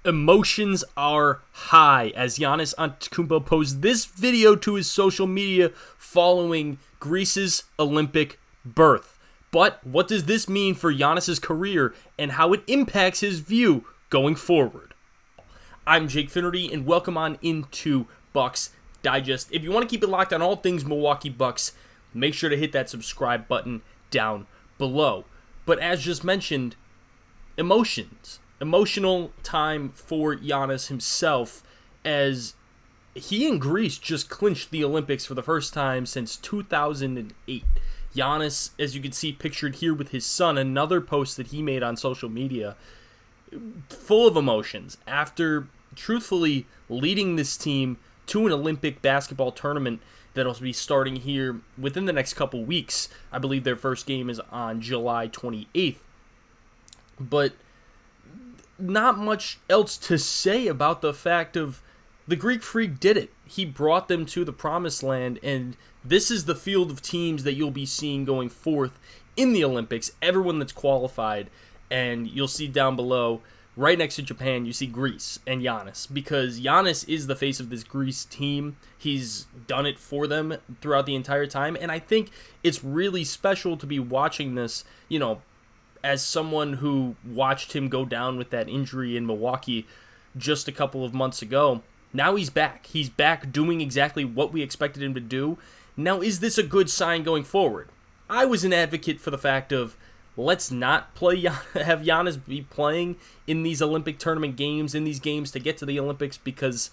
Emotions are high as Giannis Antetokounmpo posts this video to his social media following Greece's Olympic berth. But what does this mean for Giannis's career and how it impacts his view going forward? I'm Jake Finnerty and welcome on into Bucks Digest. If you want to keep it locked on all things Milwaukee Bucks, make sure to hit that subscribe button down below. But as just mentioned, emotional time for Giannis himself, as he and Greece just clinched the Olympics for the first time since 2008. Giannis, as you can see pictured here with his son, another post that he made on social media, full of emotions after truthfully leading this team to an Olympic basketball tournament that'll be starting here within the next couple weeks. I believe their first game is on July 28th. But not much else to say about the fact of the Greek Freak did it. He brought them to the promised land, and this is the field of teams that you'll be seeing going forth in the Olympics, everyone that's qualified, and you'll see down below, right next to Japan, you see Greece and Giannis, because Giannis is the face of this Greece team. He's done it for them throughout the entire time, and I think it's really special to be watching this, as someone who watched him go down with that injury in Milwaukee just a couple of months ago. Now he's back. He's back doing exactly what we expected him to do. Now, is this a good sign going forward? I was an advocate for the fact of let's not have Giannis be playing in these Olympic tournament games, in these games to get to the Olympics, because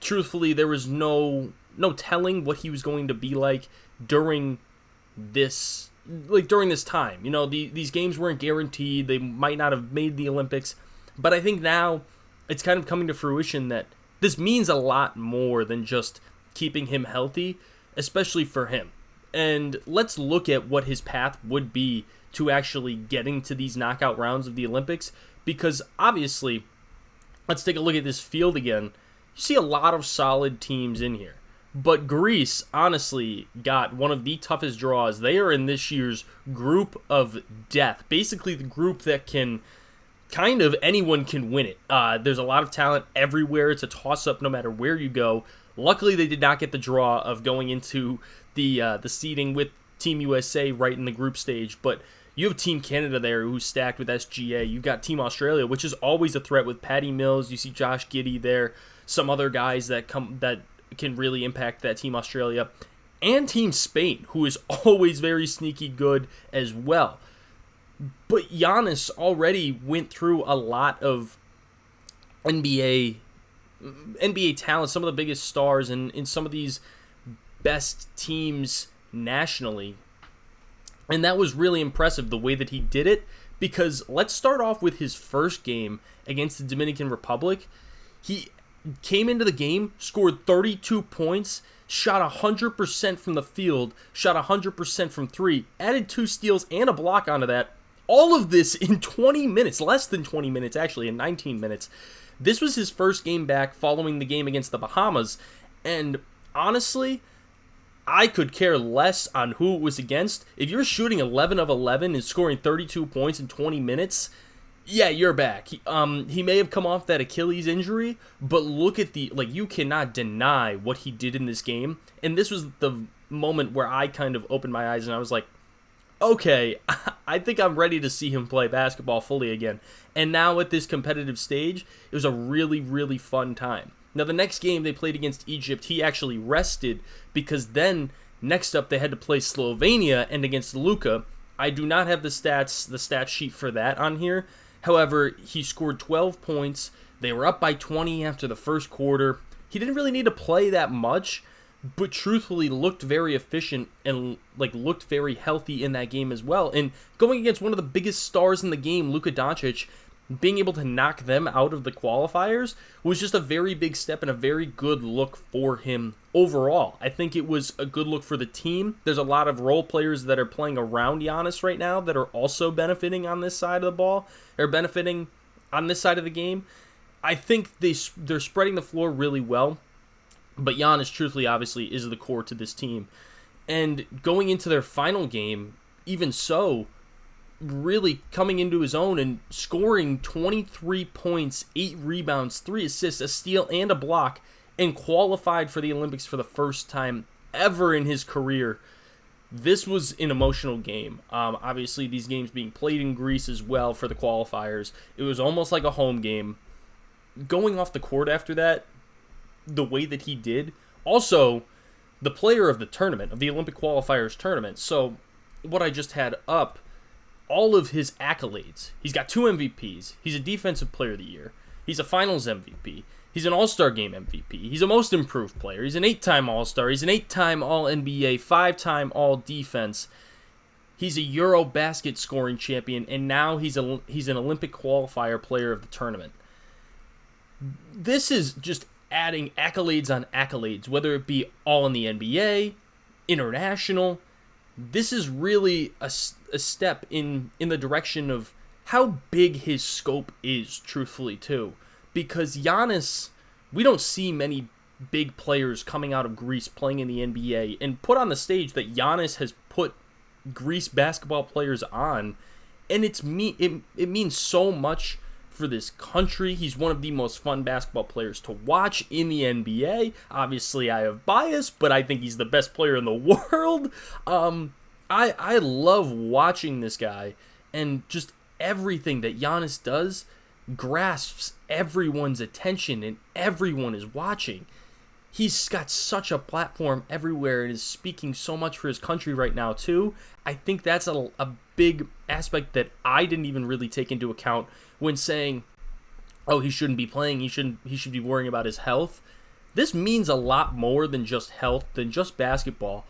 truthfully there was no telling what he was going to be like during this time. These games weren't guaranteed. They might not have made the Olympics, but I think now it's kind of coming to fruition that this means a lot more than just keeping him healthy, especially for him. And let's look at what his path would be to actually getting to these knockout rounds of the Olympics, because obviously, let's take a look at this field again. You see a lot of solid teams in here. But Greece, honestly, got one of the toughest draws. They are in this year's group of death. Basically, the group that can anyone can win it. There's a lot of talent everywhere. It's a toss-up no matter where you go. Luckily, they did not get the draw of going into the seeding with Team USA right in the group stage. But you have Team Canada there who's stacked with SGA. You've got Team Australia, which is always a threat with Patty Mills. You see Josh Giddey there. Some other guys that can really impact that Team Australia. And Team Spain, who is always very sneaky good as well. But Giannis already went through a lot of NBA talent, some of the biggest stars in some of these best teams nationally. And that was really impressive, the way that he did it, because let's start off with his first game against the Dominican Republic. He came into the game, scored 32 points, shot 100% from the field, shot 100% from three, added 2 steals and a block onto that. All of this in 20 minutes, less than 20 minutes actually, in 19 minutes. This was his first game back following the game against the Bahamas, and honestly, I could care less on who it was against. If you're shooting 11 of 11 and scoring 32 points in 20 minutes, yeah, you're back. He may have come off that Achilles injury, but look at you cannot deny what he did in this game, and this was the moment where I kind of opened my eyes and I was like, okay, I think I'm ready to see him play basketball fully again. And now at this competitive stage, it was a really, really fun time. Now, the next game they played against Egypt, he actually rested, because then next up they had to play Slovenia and against Luka. I do not have the stat sheet for that on here. However, he scored 12 points. They were up by 20 after the first quarter. He didn't really need to play that much, but truthfully looked very efficient and looked very healthy in that game as well. And going against one of the biggest stars in the game, Luka Doncic, being able to knock them out of the qualifiers was just a very big step and a very good look for him overall. I think it was a good look for the team. There's a lot of role players that are playing around Giannis right now that are also benefiting on this side of the ball, or benefiting on this side of the game. I think they're spreading the floor really well. But Giannis, truthfully, obviously, is the core to this team. And going into their final game, even so, really coming into his own and scoring 23 points, 8 rebounds, 3 assists, a steal, and a block, and qualified for the Olympics for the first time ever in his career. This was an emotional game. Obviously, these games being played in Greece as well for the qualifiers. It was almost like a home game. Going off the court after that, the way that he did. Also, the player of the tournament, of the Olympic qualifiers tournament. So, what I just had up, all of his accolades. He's got 2 MVPs. He's a Defensive Player of the Year. He's a Finals MVP. He's an All-Star Game MVP. He's a Most Improved Player. He's an 8-time All-Star. He's an 8-time All-NBA, 5-time All-Defense. He's a Eurobasket scoring champion, and now he's an Olympic qualifier player of the tournament. This is just adding accolades on accolades, whether it be all in the NBA, international. This is really a step in the direction of how big his scope is, truthfully, too. Because Giannis, we don't see many big players coming out of Greece playing in the NBA and put on the stage that Giannis has put Greece basketball players on, and it means so much for this country. He's one of the most fun basketball players to watch in the NBA. Obviously, I have bias, but I think he's the best player in the world. I love watching this guy, and just everything that Giannis does grasps everyone's attention, and everyone is watching. He's got such a platform everywhere and is speaking so much for his country right now, too. I think that's a big aspect that I didn't even really take into account when saying, oh, he shouldn't be playing, he should be worrying about his health. This means a lot more than just health, than just basketball.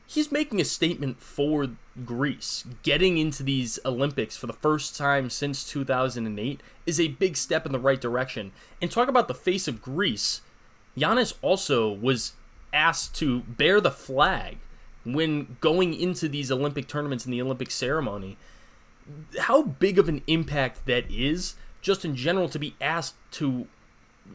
He's making a statement for Greece. Getting into these Olympics for the first time since 2008 is a big step in the right direction. And talk about the face of Greece. Giannis also was asked to bear the flag when going into these Olympic tournaments and the Olympic ceremony. How big of an impact that is, just in general, to be asked to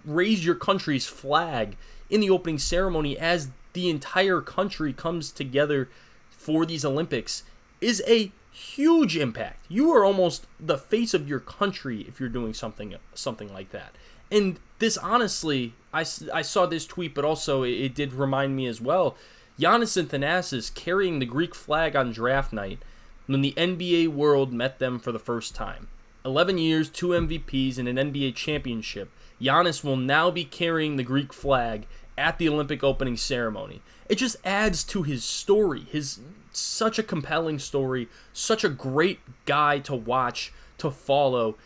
raise your country's flag in the opening ceremony as the entire country comes together for these Olympics, is a huge impact. You are almost the face of your country if you're doing something like that. And this, honestly, I saw this tweet, but also it did remind me as well. Giannis Antetokounmpo carrying the Greek flag on draft night when the NBA world met them for the first time. 11 years, 2 MVPs, and an NBA championship. Giannis will now be carrying the Greek flag at the Olympic opening ceremony. It just adds to his story. Such a compelling story, such a great guy to watch, to follow,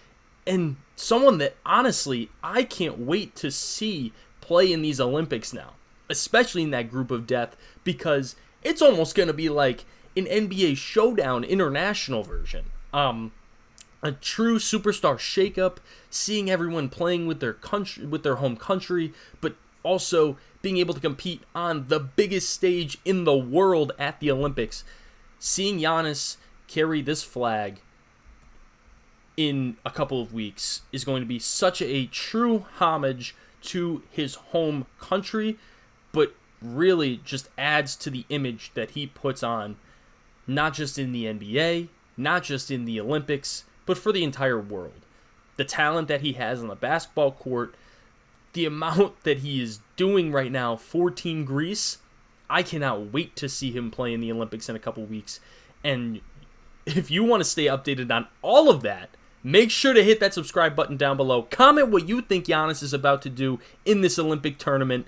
and someone that, honestly, I can't wait to see play in these Olympics now, especially in that group of death, because it's almost going to be like an NBA Showdown international version. A true superstar shakeup, seeing everyone playing with their country, with their home country, but also being able to compete on the biggest stage in the world at the Olympics. Seeing Giannis carry this flag in a couple of weeks is going to be such a true homage to his home country, but really just adds to the image that he puts on, not just in the NBA, not just in the Olympics, but for the entire world. The talent that he has on the basketball court, the amount that he is doing right now for Team Greece, I cannot wait to see him play in the Olympics in a couple weeks. And if you want to stay updated on all of that, make sure to hit that subscribe button down below. Comment what you think Giannis is about to do in this Olympic tournament.